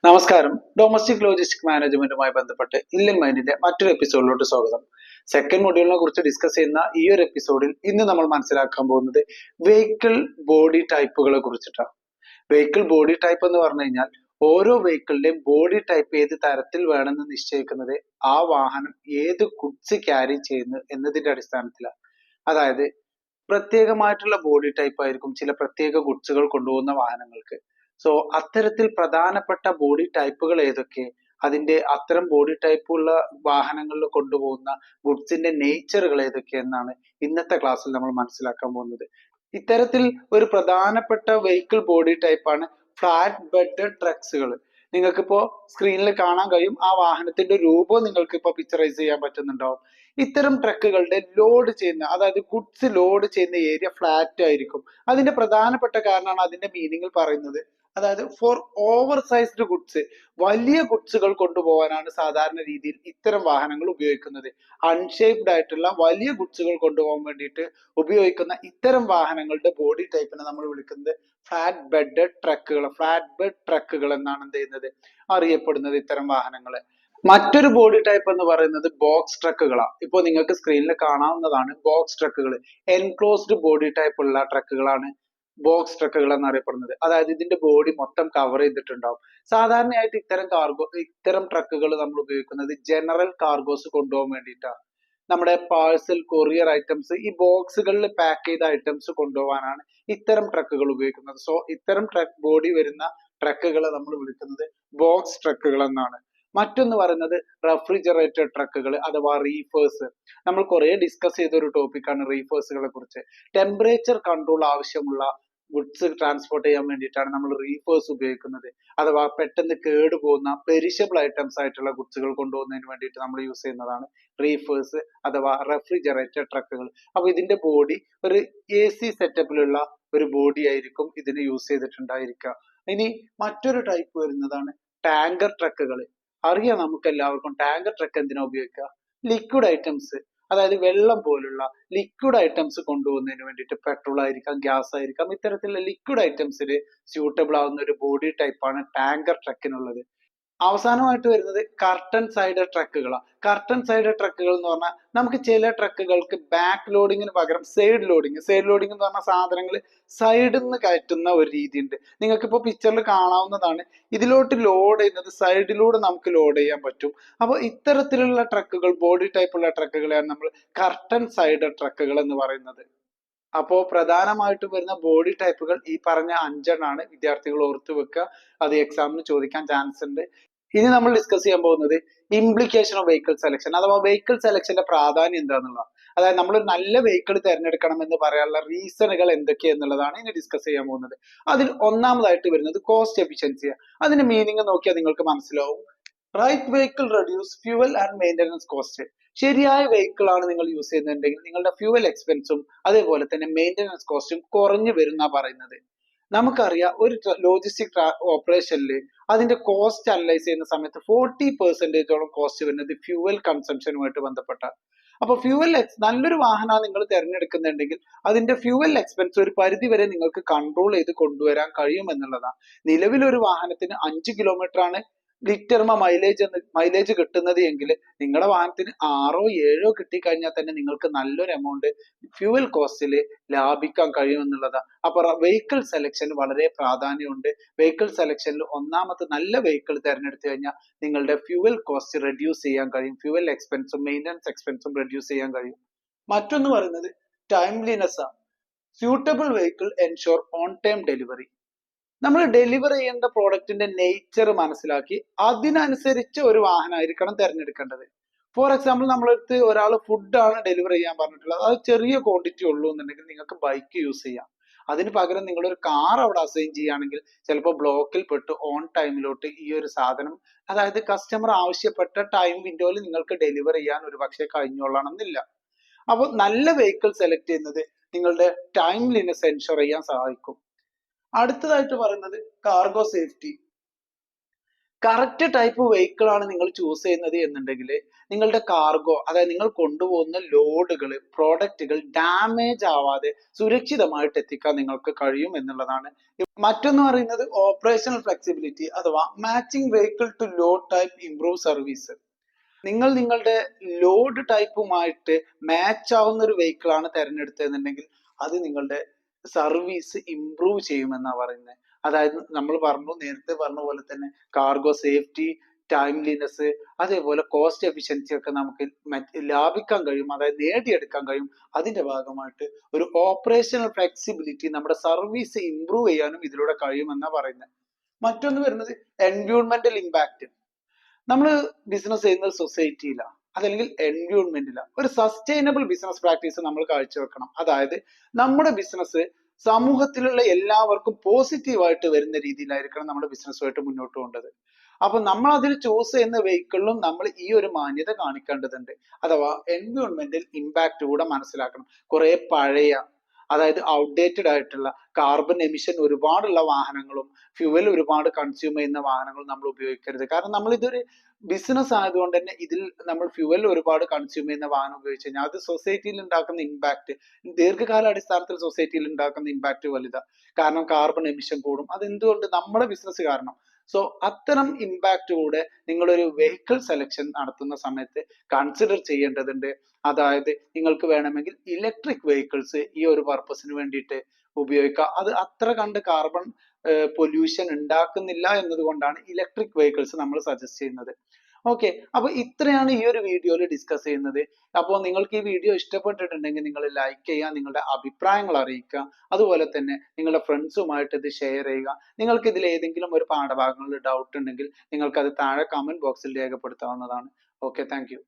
നമസ്കാരം. Domestic logistic മാനേജ്മെന്റുമായി ബന്ധപ്പെട്ട് Indian മൈൻഡിന്റെ മറ്റൊരു എപ്പിസോഡിലോട്ട് സ്വാഗതം. സെക്കൻഡ് മൊഡ്യൂളിനെ കുറിച്ച് ഡിസ്കസ് ചെയ്യുന്ന ഈ ഒരു എപ്പിസോഡിൽ ഇന്ന് നമ്മൾ മനസ്സിലാക്കാൻ പോകുന്നത് വെഹിക്കിൾ ബോഡി ടൈപ്പുകളെ കുറിച്ചിട്ടാണ്. വെഹിക്കിൾ ബോഡി ടൈപ്പ് എന്ന് പറഞ്ഞു കഴിഞ്ഞാൽ ഓരോ വെഹിക്കിളിന്റെയും ബോഡി ടൈപ്പ് ഏത് തരത്തിൽ വേണമെന്ന് നിശ്ചയിക്കുന്നത് ആ വാഹനം ഏത് ഗുഡ്സ് ക്യാരി ചെയ്യുന്നു എന്നതിന്റെ അടിസ്ഥാനത്തിലാണ്. അതായത് പ്രത്യേകമായിട്ടുള്ള ബോഡി ടൈപ്പ് ആയിരിക്കും ചില പ്രത്യേക ഗുഡ്സുകൾ കൊണ്ടുപോകുന്ന വാഹനങ്ങൾക്ക്. സോ അത്തരത്തിൽ പ്രധാനപ്പെട്ട ബോഡി ടൈപ്പുകൾ ഏതൊക്കെ, അതിന്റെ അത്തരം ബോഡി ടൈപ്പ് ഉള്ള വാഹനങ്ങളിൽ കൊണ്ടുപോകുന്ന ഗുഡ്സിന്റെ നേച്ചറുകൾ ഏതൊക്കെ എന്നാണ് ഇന്നത്തെ ക്ലാസ്സിൽ നമ്മൾ മനസ്സിലാക്കാൻ പോകുന്നത്. ഇത്തരത്തിൽ ഒരു പ്രധാനപ്പെട്ട വെഹിക്കിൾ ബോഡി ടൈപ്പാണ് ഫ്ലാറ്റ് ബെഡ് ട്രക്സുകൾ. നിങ്ങൾക്കിപ്പോ സ്ക്രീനിൽ കാണാൻ കഴിയും, ആ വാഹനത്തിന്റെ രൂപം നിങ്ങൾക്ക് ഇപ്പൊ പിക്ചറൈസ് ചെയ്യാൻ പറ്റുന്നുണ്ടാവും. ഇത്തരം ട്രക്കുകളുടെ ലോഡ് ചെയ്യുന്ന, അതായത് ഗുഡ്സ് ലോഡ് ചെയ്യുന്ന ഏരിയ ഫ്ലാറ്റ് ആയിരിക്കും. അതിന്റെ പ്രധാനപ്പെട്ട കാരണമാണ് അതിന്റെ മീനിങ്ങിൽ പറയുന്നത്. അതായത് ഫോർ ഓവർ സൈസ്ഡ് ഗുഡ്സ്, വലിയ ഗുഡ്സുകൾ കൊണ്ടുപോകാനാണ് സാധാരണ രീതിയിൽ ഇത്തരം വാഹനങ്ങൾ ഉപയോഗിക്കുന്നത്. അൺഷേപ്ഡ് ആയിട്ടുള്ള വലിയ ഗുഡ്സുകൾ കൊണ്ടുപോകാൻ വേണ്ടിയിട്ട് ഉപയോഗിക്കുന്ന ഇത്തരം വാഹനങ്ങളുടെ ബോഡി ടൈപ്പിനെ നമ്മൾ വിളിക്കുന്നത് ഫ്ലാറ്റ് ബെഡ് ട്രക്കുകൾ എന്നാണ് എന്ത് ചെയ്യുന്നത്, അറിയപ്പെടുന്നത് ഇത്തരം വാഹനങ്ങളെ. മറ്റൊരു ബോഡി ടൈപ്പ് എന്ന് പറയുന്നത് ബോക്സ് ട്രക്കുകളാണ്. ഇപ്പൊ നിങ്ങൾക്ക് സ്ക്രീനിൽ കാണാവുന്നതാണ് ബോക്സ് ട്രക്കുകൾ. എൻക്ലോസ്ഡ് ബോഡി ടൈപ്പ് ഉള്ള ട്രക്കുകളാണ് ബോക്സ് ട്രക്കുകൾ എന്നറിയപ്പെടുന്നത്. അതായത് ഇതിന്റെ ബോഡി മൊത്തം കവർ ചെയ്തിട്ടുണ്ടാവും. സാധാരണയായിട്ട് ഇത്തരം ട്രക്കുകൾ നമ്മൾ ഉപയോഗിക്കുന്നത് ജനറൽ കാർഗോസ് കൊണ്ടുപോകാൻ വേണ്ടിയിട്ടാണ്. നമ്മുടെ പാഴ്സൽ കൊറിയർ ഐറ്റംസ്, ഈ ബോക്സുകളിൽ പാക്ക് ചെയ്ത ഐറ്റംസ് കൊണ്ടുപോകാനാണ് ഇത്തരം ട്രക്കുകൾ ഉപയോഗിക്കുന്നത്. സോ ഇത്തരം ട്രക്ക് ബോഡി വരുന്ന ട്രക്കുകളെ നമ്മൾ വിളിക്കുന്നത് ബോക്സ് ട്രക്കുകൾ എന്നാണ്. മറ്റൊന്ന് പറയുന്നത് റെഫ്രിജറേറ്റഡ് ട്രക്കുകൾ അഥവാ റീഫേഴ്സ്. നമ്മൾ കുറെ ഡിസ്കസ് ചെയ്ത ഒരു ടോപ്പിക്കാണ് റീഫേഴ്സുകളെ കുറിച്ച്. ടെമ്പറേച്ചർ കൺട്രോൾ ആവശ്യമുള്ള ഗുഡ്സ് ട്രാൻസ്പോർട്ട് ചെയ്യാൻ വേണ്ടിയിട്ടാണ് നമ്മൾ റീഫേഴ്സ് ഉപയോഗിക്കുന്നത്. അഥവാ പെട്ടെന്ന് കേടുപോകുന്ന പെരിഷബിൾ ഐറ്റംസ് ആയിട്ടുള്ള ഗുഡ്സുകൾ കൊണ്ടുപോകുന്നതിന് വേണ്ടിയിട്ട് നമ്മൾ യൂസ് ചെയ്യുന്നതാണ് റീഫേഴ്സ് അഥവാ റെഫ്രിജറേറ്റഡ് ട്രക്കുകൾ. അപ്പൊ ഇതിന്റെ ബോഡി ഒരു AC സെറ്റപ്പിലുള്ള ഒരു ബോഡി ആയിരിക്കും ഇതിന് യൂസ് ചെയ്തിട്ടുണ്ടായിരിക്കുക. ഇനി മറ്റൊരു ടൈപ്പ് വരുന്നതാണ് ടാങ്കർ ട്രക്കുകൾ. അറിയാം നമുക്ക് എല്ലാവർക്കും ടാങ്കർ ട്രക്ക് എന്തിനാ ഉപയോഗിക്കുക? ലിക്വിഡ് ഐറ്റംസ്, അതായത് വെള്ളം പോലുള്ള ലിക്വിഡ് ഐറ്റംസ് കൊണ്ടുപോകുന്നതിന് വേണ്ടിയിട്ട് പെട്രോൾ ആയിരിക്കാം, ഗ്യാസ് ആയിരിക്കാം, ഇത്തരത്തിലുള്ള ലിക്വിഡ് ഐറ്റംസിൽ സ്യൂട്ടബിൾ ആവുന്ന ഒരു ബോഡി ടൈപ്പാണ് ടാങ്കർ ട്രക്കിനുള്ളത്. അവസാനമായിട്ട് വരുന്നത് കർട്ടൻ സൈഡ് ട്രക്കുകളാണ്. കർട്ടൻ സൈഡ് ട്രക്കുകൾ എന്ന് പറഞ്ഞാൽ നമുക്ക് ചില ട്രക്കുകൾക്ക് ബാക്ക് ലോഡിങ്ങിന് പകരം സൈഡ് ലോഡിങ് എന്ന് പറഞ്ഞ സാധനങ്ങൾ സൈഡിൽ നിന്ന് കയറ്റുന്ന ഒരു രീതി ഉണ്ട്. നിങ്ങൾക്ക് ഇപ്പോൾ പിക്ചറിൽ കാണാവുന്നതാണ്. ഇതിലോട്ട് ലോഡ് ചെയ്യുന്നത് സൈഡിലൂടെ നമുക്ക് ലോഡ് ചെയ്യാൻ പറ്റും. അപ്പോൾ ഇത്തരത്തിലുള്ള ട്രക്കുകൾ, ബോഡി ടൈപ്പുള്ള ട്രക്കുകളെയാണ് നമ്മൾ കർട്ടൻ സൈഡ് ട്രക്കുകൾ എന്ന് പറയുന്നത്. അപ്പോ പ്രധാനമായിട്ടും വരുന്ന ബോഡി ടൈപ്പുകൾ ഈ പറഞ്ഞ 5 വിദ്യാർത്ഥികൾ ഓർത്തു വെക്കുക. അത് എക്സാമിന് ചോദിക്കാൻ ചാൻസ് ഉണ്ട്. ഇനി നമ്മൾ ഡിസ്കസ് ചെയ്യാൻ പോകുന്നത് ഇംപ്ലിക്കേഷൻ ഓഫ് വെഹിക്കിൾ സെലക്ഷൻ അഥവാ വെഹിക്കിൾ സെലക്ഷന്റെ പ്രാധാന്യം എന്താണെന്നുള്ളതാണ്. അതായത് നമ്മൾ ഒരു നല്ല വെഹിക്കിൾ തിരഞ്ഞെടുക്കണം എന്ന് പറയാനുള്ള റീസണുകൾ എന്തൊക്കെയെന്നുള്ളതാണ് ഇനി ഡിസ്കസ് ചെയ്യാൻ പോകുന്നത്. അതിൽ ഒന്നാമതായിട്ട് വരുന്നത് കോസ്റ്റ് എഫിഷ്യൻസി. അതിന്റെ മീനിങ് നോക്കിയാൽ നിങ്ങൾക്ക് മനസ്സിലാവും. Right vehicle reduce fuel and maintenance cost. ശരിയായ വെഹിക്കിൾ ആണ് നിങ്ങൾ യൂസ് ചെയ്യുന്നുണ്ടെങ്കിൽ നിങ്ങളുടെ ഫ്യൂവൽ എക്സ്പെൻസും അതേപോലെ തന്നെ മെയിൻ്റനൻസ് കോസ്റ്റും കുറഞ്ഞു വരുന്ന പറയുന്നത്. നമുക്കറിയാം ഒരു ലോജിസ്റ്റിക് ഓപ്പറേഷനിൽ അതിന്റെ കോസ്റ്റ് അനലൈസ് ചെയ്യുന്ന സമയത്ത് 40% കോസ്റ്റ് വരുന്നത് ഫ്യൂവൽ കൺസംഷനുമായിട്ട് ബന്ധപ്പെട്ട. അപ്പൊ നല്ലൊരു വാഹനമാണ് നിങ്ങൾ തിരഞ്ഞെടുക്കുന്നുണ്ടെങ്കിൽ അതിന്റെ ഫ്യൂവൽ എക്സ്പെൻസ് ഒരു പരിധി വരെ നിങ്ങൾക്ക് കൺട്രോൾ ചെയ്ത് കൊണ്ടുവരാൻ കഴിയും എന്നുള്ളതാണ്. നിലവിലൊരു വാഹനത്തിന് 5 കിലോമീറ്റർ ആണ് ലിറ്റർമ മൈലേജ് കിട്ടുന്നത് എങ്കിൽ നിങ്ങളുടെ വാഹനത്തിന് 6 7 കിട്ടിക്കഴിഞ്ഞാൽ തന്നെ നിങ്ങൾക്ക് നല്ലൊരു എമൗണ്ട് ഫ്യൂവൽ കോസ്റ്റിൽ ലാഭിക്കാൻ കഴിയും എന്നുള്ളതാണ്. അപ്പൊ വെഹിക്കിൾ സെലക്ഷൻ വളരെ പ്രാധാന്യമുണ്ട്. വെഹിക്കിൾ സെലക്ഷനിൽ ഒന്നാമത്തെ നല്ല വെഹിക്കിൾ തിരഞ്ഞെടുത്തു കഴിഞ്ഞാൽ നിങ്ങളുടെ ഫ്യൂവൽ കോസ്റ്റ് റെഡ്യൂസ് ചെയ്യാൻ കഴിയും, ഫ്യൂവൽ എക്സ്പെൻസും മെയിൻ്റനൻസ് എക്സ്പെൻസും റെഡ്യൂസ് ചെയ്യാൻ കഴിയും. മറ്റൊന്ന് പറയുന്നത് ടൈംലിനെസ് ആണ്. Suitable vehicle ensure on time delivery. നമ്മൾ ഡെലിവർ ചെയ്യേണ്ട പ്രോഡക്റ്റിന്റെ നേച്ചർ മനസ്സിലാക്കി അതിനനുസരിച്ച് ഒരു വാഹനമായിരിക്കണം തിരഞ്ഞെടുക്കേണ്ടത്. ഫോർ എക്സാമ്പിൾ നമ്മളടുത്ത് ഒരാൾ ഫുഡാണ് ഡെലിവർ ചെയ്യാൻ പറഞ്ഞിട്ടുള്ളത്, അത് ചെറിയ ക്വാണ്ടിറ്റി ഉള്ളൂ എന്നുണ്ടെങ്കിൽ നിങ്ങൾക്ക് ബൈക്ക് യൂസ് ചെയ്യാം. അതിന് പകരം നിങ്ങളൊരു കാർ അവിടെ അസൈൻ ചെയ്യുകയാണെങ്കിൽ ചിലപ്പോൾ ബ്ലോക്കിൽ പെട്ട് ഓൺ ടൈമിലോട്ട് ഈ ഒരു സാധനം, അതായത് കസ്റ്റമർ ആവശ്യപ്പെട്ട ടൈം വിൻഡോയിൽ നിങ്ങൾക്ക് ഡെലിവർ ചെയ്യാൻ ഒരു പക്ഷേ കഴിഞ്ഞോളണമെന്നില്ല. അപ്പോൾ നല്ല വെഹിക്കിൾ സെലക്ട് ചെയ്യുന്നത് നിങ്ങളുടെ ടൈംലിനെസ് എൻഷുർ ചെയ്യാൻ സഹായിക്കും. അടുത്തതായിട്ട് പറയുന്നത് cargo safety. Correct type vehicle ആണ് നിങ്ങൾ ചൂസ് ചെയ്യുന്നത് എന്നുണ്ടെങ്കിൽ നിങ്ങളുടെ കാർഗോ, അതായത് നിങ്ങൾ കൊണ്ടുപോകുന്ന ലോഡുകൾ, പ്രോഡക്റ്റുകൾ ഡാമേജ് ആവാതെ സുരക്ഷിതമായിട്ട് എത്തിക്കാൻ നിങ്ങൾക്ക് കഴിയും എന്നുള്ളതാണ്. മറ്റൊന്ന് പറയുന്നത് ഓപ്പറേഷണൽ ഫ്ലെക്സിബിലിറ്റി അഥവാ matching vehicle to load type improve service. നിങ്ങൾ നിങ്ങളുടെ ലോഡ് ടൈപ്പുമായിട്ട് മാച്ച് ആവുന്ന ഒരു വെഹിക്കിൾ ആണ് തിരഞ്ഞെടുത്തതെന്നുണ്ടെങ്കിൽ അത് നിങ്ങളുടെ സർവീസ് ഇംപ്രൂവ് ചെയ്യുമെന്നാ പറയുന്നത്. അതായത് നമ്മൾ നേരത്തെ പറഞ്ഞ പോലെ തന്നെ കാർഗോ സേഫ്റ്റി, ടൈംലിനെസ്, അതേപോലെ കോസ്റ്റ് എഫിഷ്യൻസി ഒക്കെ നമുക്ക് ലാഭിക്കാൻ കഴിയും, അതായത് നേടിയെടുക്കാൻ കഴിയും. അതിന്റെ ഭാഗമായിട്ട് ഒരു ഓപ്പറേഷണൽ ഫ്ലെക്സിബിലിറ്റി, നമ്മുടെ സർവീസ് ഇംപ്രൂവ് ചെയ്യാനും ഇതിലൂടെ കഴിയുമെന്നാ പറയുന്നത്. മറ്റൊന്ന് വരുന്നത് എൻവയോൺമെന്റൽ ഇമ്പാക്ട്. നമ്മൾ ബിസിനസ് ചെയ്യുന്നത് സൊസൈറ്റിയിലാണ്, അതല്ലെങ്കിൽ എൻവയോൺമെന്റിലാണ്. ഒരു സസ്റ്റൈനബിൾ ബിസിനസ് പ്രാക്ടീസ് നമ്മൾ കാഴ്ചവെക്കണം. അതായത് നമ്മുടെ ബിസിനസ് സമൂഹത്തിലുള്ള എല്ലാവർക്കും പോസിറ്റീവായിട്ട് വരുന്ന രീതിയിലായിരിക്കണം നമ്മുടെ ബിസിനസ്സുമായിട്ട് മുന്നോട്ട് പോകേണ്ടത്. അപ്പൊ നമ്മൾ അതിൽ ചൂസ് ചെയ്യുന്ന വെഹിക്കിളിലും നമ്മൾ ഈ ഒരു മാന്യത കാണിക്കേണ്ടതുണ്ട്. അഥവാ എൻവയോൺമെന്റൽ ഇമ്പാക്ട് കൂടെ മനസ്സിലാക്കണം. കുറെ പഴയ, അതായത് ഔട്ട്ഡേറ്റഡ് ആയിട്ടുള്ള, കാർബൺ എമിഷൻ ഒരുപാടുള്ള വാഹനങ്ങളും ഫ്യൂവൽ ഒരുപാട് കൺസ്യൂം ചെയ്യുന്ന വാഹനങ്ങളും നമ്മൾ ഉപയോഗിക്കരുത്. കാരണം നമ്മൾ ഇതൊരു ബിസിനസ് ആയതുകൊണ്ട് തന്നെ ഇതിൽ നമ്മൾ ഫ്യൂവൽ ഒരുപാട് കൺസ്യൂം ചെയ്യുന്ന വാഹനം ഉപയോഗിച്ച് കഴിഞ്ഞാൽ അത് സൊസൈറ്റിയിൽ ഉണ്ടാക്കുന്ന ഇമ്പാക്ട്, ദീർഘകാല അടിസ്ഥാനത്തിൽ സൊസൈറ്റിയിൽ ഉണ്ടാക്കുന്ന ഇമ്പാക്ട് വലുതാ. കാരണം കാർബൺ എമിഷൻ കൂടും. അതെന്തുകൊണ്ട്? നമ്മുടെ ബിസിനസ് കാരണം. സോ അത്തരം ഇമ്പാക്ട് കൂടെ നിങ്ങളൊരു വെഹിക്കിൾ സെലക്ഷൻ നടത്തുന്ന സമയത്ത് കൺസിഡർ ചെയ്യേണ്ടതുണ്ട്. അതായത് നിങ്ങൾക്ക് വേണമെങ്കിൽ ഇലക്ട്രിക് വെഹിക്കിൾസ് ഈ ഒരു പർപ്പസിന് വേണ്ടിയിട്ട് ഉപയോഗിക്കാം. അത് അത്ര കണ്ട് കാർബൺ പൊല്യൂഷൻ ഉണ്ടാക്കുന്നില്ല എന്നതുകൊണ്ടാണ് ഇലക്ട്രിക് വെഹിക്കിൾസ് നമ്മൾ സജസ്റ്റ് ചെയ്യുന്നത്. ഓക്കെ, അപ്പൊ ഇത്രയാണ് ഈ ഒരു വീഡിയോയിൽ ഡിസ്കസ് ചെയ്യുന്നത്. അപ്പോൾ നിങ്ങൾക്ക് ഈ വീഡിയോ ഇഷ്ടപ്പെട്ടിട്ടുണ്ടെങ്കിൽ നിങ്ങൾ ലൈക്ക് ചെയ്യുക, നിങ്ങളുടെ അഭിപ്രായങ്ങൾ അറിയിക്കുക, അതുപോലെ തന്നെ നിങ്ങളുടെ ഫ്രണ്ട്സുമായിട്ട് ഇത് ഷെയർ ചെയ്യുക. നിങ്ങൾക്ക് ഇതിൽ ഏതെങ്കിലും ഒരു പാഠഭാഗങ്ങളിൽ ഡൗട്ട് ഉണ്ടെങ്കിൽ നിങ്ങൾക്ക് അത് താഴെ കമന്റ് ബോക്സിൽ രേഖപ്പെടുത്താവുന്നതാണ്. Okay, thank you.